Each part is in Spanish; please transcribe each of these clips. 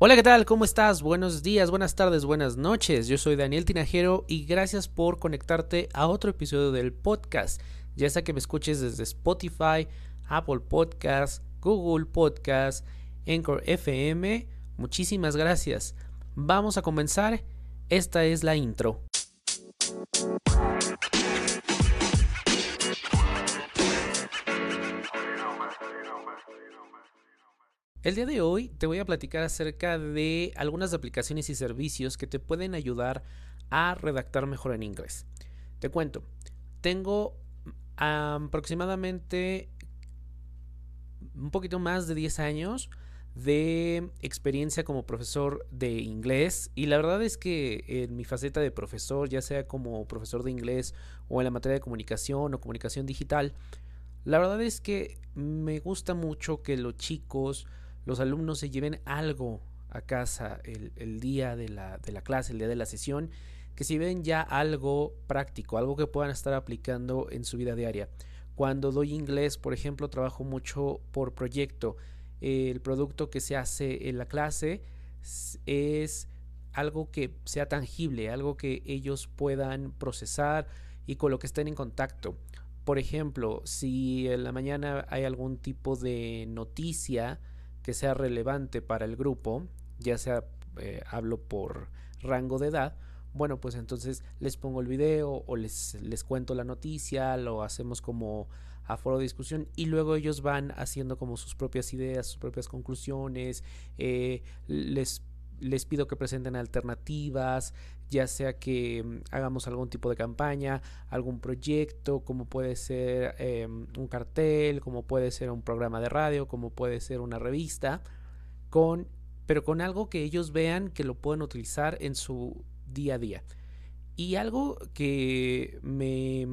Hola, ¿qué tal? ¿Cómo estás? Buenos días, buenas tardes, buenas noches. Yo soy Daniel Tinajero y gracias por conectarte a otro episodio del podcast. Ya sea que me escuches desde Spotify, Apple Podcast, Google Podcast, Anchor FM. Muchísimas gracias. Vamos a comenzar. Esta es la intro. El día de hoy te voy a platicar acerca de algunas aplicaciones y servicios que te pueden ayudar a redactar mejor en inglés. Te cuento, tengo aproximadamente un poquito más de 10 años de experiencia como profesor de inglés, y la verdad es que en mi faceta de profesor, ya sea como profesor de inglés o en la materia de comunicación o comunicación digital, la verdad es que me gusta mucho que los alumnos se lleven algo a casa el día de la clase, el día de la sesión, que se lleven ya algo práctico, algo que puedan estar aplicando en su vida diaria. Cuando doy inglés, por ejemplo, trabajo mucho por proyecto. El producto que se hace en la clase es algo que sea tangible, algo que ellos puedan procesar y con lo que estén en contacto. Por ejemplo, si en la mañana hay algún tipo de noticia que sea relevante para el grupo, ya sea hablo por rango de edad, bueno, pues entonces les pongo el video o les cuento la noticia, lo hacemos como a foro de discusión y luego ellos van haciendo como sus propias ideas, sus propias conclusiones, les pido que presenten alternativas, ya sea que hagamos algún tipo de campaña, algún proyecto, como puede ser un cartel, como puede ser un programa de radio, como puede ser una revista, con, pero con algo que ellos vean que lo pueden utilizar en su día a día. Y algo que me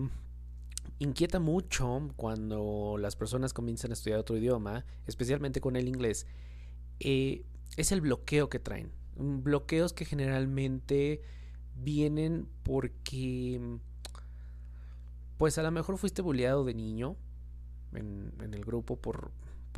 inquieta mucho cuando las personas comienzan a estudiar otro idioma, especialmente con el inglés, es el bloqueo que traen. Bloqueos que generalmente vienen porque pues a lo mejor fuiste bulleado de niño en el grupo por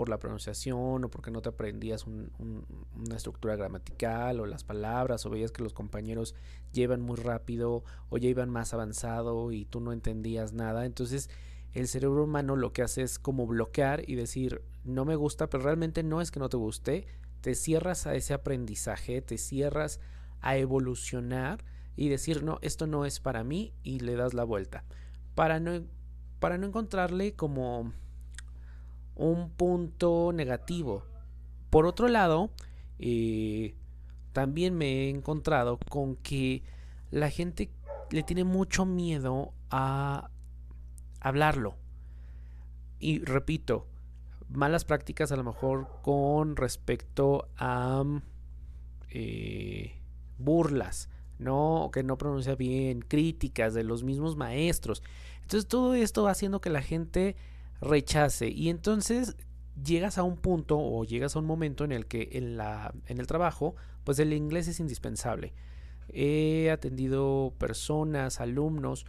la pronunciación o porque no te aprendías una estructura gramatical o las palabras o veías que los compañeros llevan muy rápido o ya iban más avanzado y tú no entendías nada. Entonces el cerebro humano lo que hace es como bloquear y decir no me gusta, pero realmente no es que no te guste, te cierras a ese aprendizaje, te cierras a evolucionar y decir no, esto no es para mí y le das la vuelta para no, para no encontrarle como un punto negativo. Por otro lado, eh, también me he encontrado con que la gente le tiene mucho miedo a hablarlo. Y repito, malas prácticas a lo mejor con respecto a eh, burlas, ¿no? Que no pronuncia bien, críticas de los mismos maestros. Entonces todo esto va haciendo que la gente rechace y entonces llegas a un punto o llegas a un momento en el que en el trabajo pues el inglés es indispensable. He atendido personas, alumnos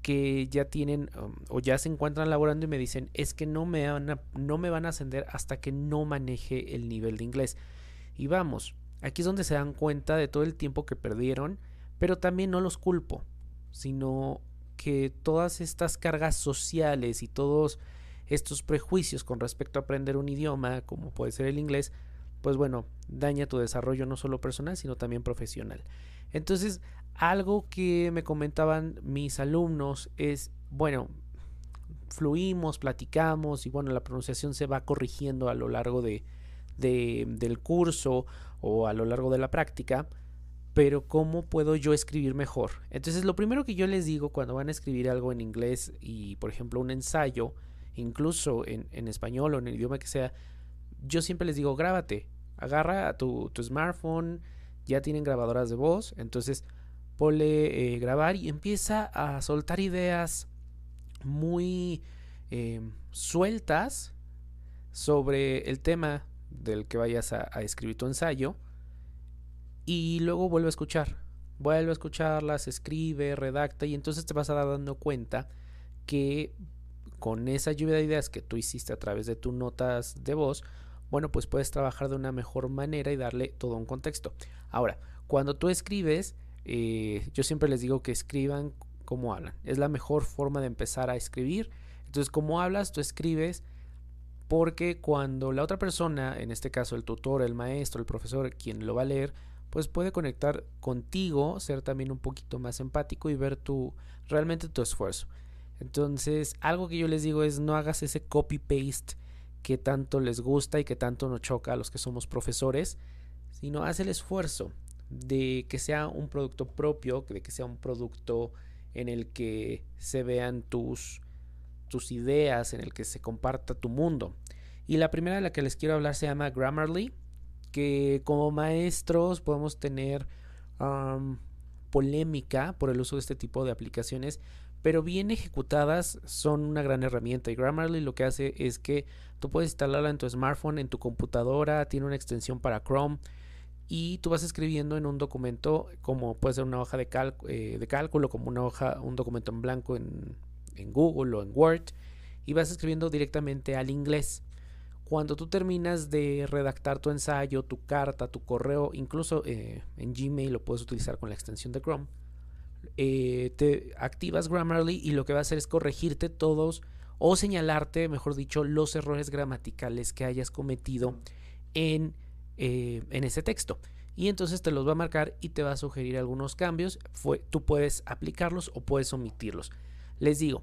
que ya tienen o ya se encuentran laborando y me dicen es que no me van a ascender hasta que no maneje el nivel de inglés. Y vamos, aquí es donde se dan cuenta de todo el tiempo que perdieron, pero también no los culpo, sino que todas estas cargas sociales y todos estos prejuicios con respecto a aprender un idioma, como puede ser el inglés, pues bueno, daña tu desarrollo no solo personal, sino también profesional. Entonces, algo que me comentaban mis alumnos es, bueno, fluimos, platicamos y bueno, la pronunciación se va corrigiendo a lo largo del curso o a lo largo de la práctica, pero ¿cómo puedo yo escribir mejor? Entonces lo primero que yo les digo cuando van a escribir algo en inglés y por ejemplo un ensayo, incluso en español o en el idioma que sea, yo siempre les digo grábate, agarra a tu smartphone, ya tienen grabadoras de voz, entonces ponle grabar y empieza a soltar ideas muy sueltas sobre el tema del que vayas a escribir tu ensayo y luego vuelve a escucharlas, escribe, redacta y entonces te vas a dar dando cuenta que con esa lluvia de ideas que tú hiciste a través de tus notas de voz, bueno, pues puedes trabajar de una mejor manera y darle todo un contexto. Ahora, cuando tú escribes, yo siempre les digo que escriban como hablan. Es la mejor forma de empezar a escribir. Entonces, como hablas, tú escribes, porque cuando la otra persona, en este caso el tutor, el maestro, el profesor, quien lo va a leer, pues puede conectar contigo, ser también un poquito más empático y ver realmente tu esfuerzo. Entonces, algo que yo les digo es no hagas ese copy-paste que tanto les gusta y que tanto nos choca a los que somos profesores, sino haz el esfuerzo de que sea un producto propio, de que sea un producto en el que se vean tus ideas, en el que se comparta tu mundo. Y la primera de la que les quiero hablar se llama Grammarly, que como maestros podemos tener polémica por el uso de este tipo de aplicaciones, pero bien ejecutadas son una gran herramienta. Y Grammarly lo que hace es que tú puedes instalarla en tu smartphone, en tu computadora, tiene una extensión para Chrome y tú vas escribiendo en un documento, como puede ser una hoja de cálculo, como un documento en blanco en Google o en Word, y vas escribiendo directamente al inglés. Cuando tú terminas de redactar tu ensayo, tu carta, tu correo, incluso en Gmail lo puedes utilizar con la extensión de Chrome, te activas Grammarly y lo que va a hacer es corregirte todos o señalarte, mejor dicho, los errores gramaticales que hayas cometido en ese texto. Y entonces te los va a marcar y te va a sugerir algunos cambios. Tú puedes aplicarlos o puedes omitirlos. Les digo,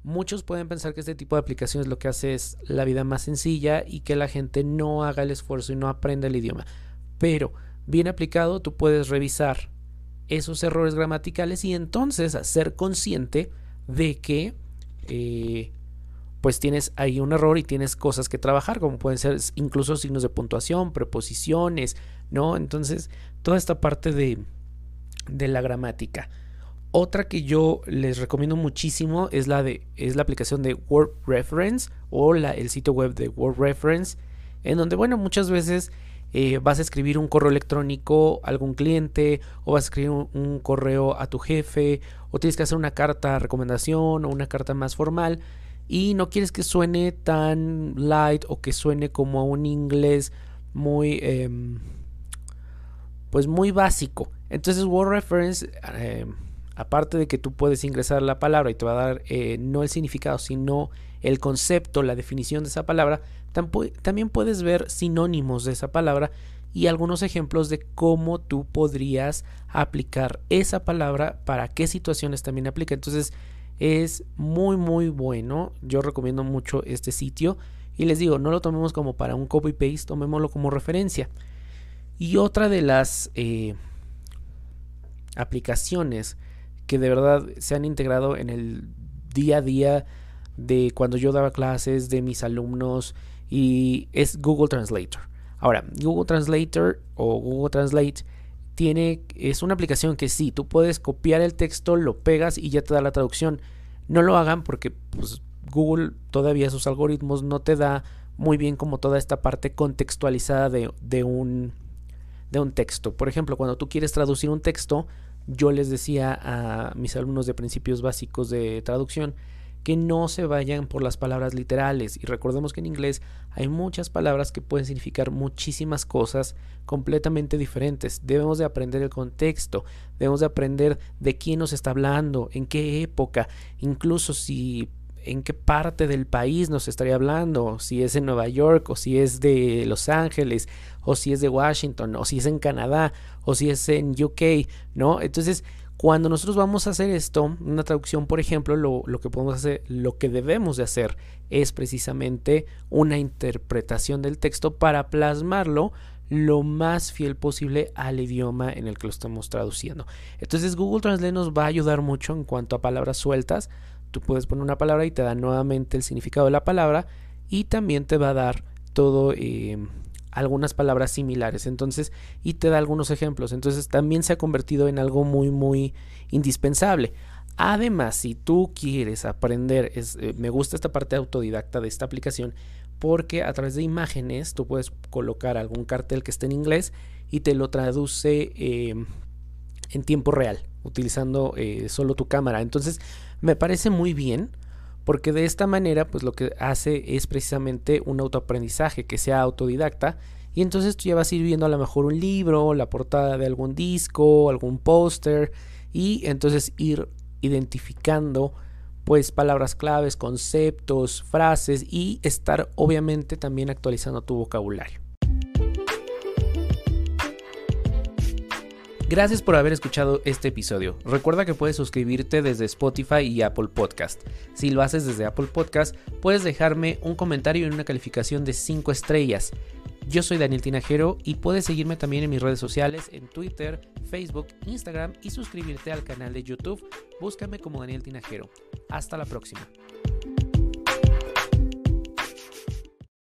muchos pueden pensar que este tipo de aplicaciones lo que hace es la vida más sencilla y que la gente no haga el esfuerzo y no aprenda el idioma. Pero bien aplicado, tú puedes revisar esos errores gramaticales y entonces ser consciente de que pues tienes ahí un error y tienes cosas que trabajar, como pueden ser incluso signos de puntuación, preposiciones, ¿no? Entonces, toda esta parte de la gramática. Otra que yo les recomiendo muchísimo es la aplicación de Word Reference o el sitio web de Word Reference, en donde, bueno, muchas veces vas a escribir un correo electrónico a algún cliente o vas a escribir un correo a tu jefe o tienes que hacer una carta de recomendación o una carta más formal y no quieres que suene tan light o que suene como un inglés muy pues muy básico. Entonces Word Reference, aparte de que tú puedes ingresar la palabra y te va a dar no el significado sino el concepto, la definición de esa palabra, también puedes ver sinónimos de esa palabra y algunos ejemplos de cómo tú podrías aplicar esa palabra, para qué situaciones también aplica. Entonces es muy muy bueno. Yo recomiendo mucho este sitio y les digo, no lo tomemos como para un copy paste, tomémoslo como referencia. Y otra de las aplicaciones que de verdad se han integrado en el día a día de cuando yo daba clases, de mis alumnos, y es Google Translator. Ahora, Google Translator o Google Translate es una aplicación que sí, tú puedes copiar el texto, lo pegas y ya te da la traducción. No lo hagan porque pues, Google todavía sus algoritmos no te da muy bien como toda esta parte contextualizada de un texto. Por ejemplo, cuando tú quieres traducir un texto, yo les decía a mis alumnos de principios básicos de traducción que no se vayan por las palabras literales. Y recordemos que en inglés hay muchas palabras que pueden significar muchísimas cosas completamente diferentes. Debemos de aprender el contexto, debemos de aprender de quién nos está hablando, en qué época, incluso en qué parte del país nos estaría hablando, si es en Nueva York o si es de Los Ángeles o si es de Washington o si es en Canadá o si es en UK, ¿no? Entonces, cuando nosotros vamos a hacer esto, una traducción, por ejemplo, lo que podemos hacer, lo que debemos de hacer es precisamente una interpretación del texto para plasmarlo lo más fiel posible al idioma en el que lo estamos traduciendo. Entonces Google Translate nos va a ayudar mucho en cuanto a palabras sueltas. Tú puedes poner una palabra y te da nuevamente el significado de la palabra y también te va a dar todo algunas palabras similares, entonces, y te da algunos ejemplos. Entonces también se ha convertido en algo muy muy indispensable. Además, si tú quieres aprender, me gusta esta parte autodidacta de esta aplicación porque a través de imágenes tú puedes colocar algún cartel que esté en inglés y te lo traduce en tiempo real utilizando solo tu cámara. Entonces me parece muy bien porque de esta manera pues lo que hace es precisamente un autoaprendizaje que sea autodidacta, y entonces tú ya vas a ir viendo a lo mejor un libro, la portada de algún disco, algún póster, y entonces ir identificando pues palabras claves, conceptos, frases, y estar obviamente también actualizando tu vocabulario. Gracias por haber escuchado este episodio. Recuerda que puedes suscribirte desde Spotify y Apple Podcast. Si lo haces desde Apple Podcast, puedes dejarme un comentario y una calificación de 5 estrellas. Yo soy Daniel Tinajero y puedes seguirme también en mis redes sociales, en Twitter, Facebook, Instagram, y suscribirte al canal de YouTube. Búscame como Daniel Tinajero. Hasta la próxima.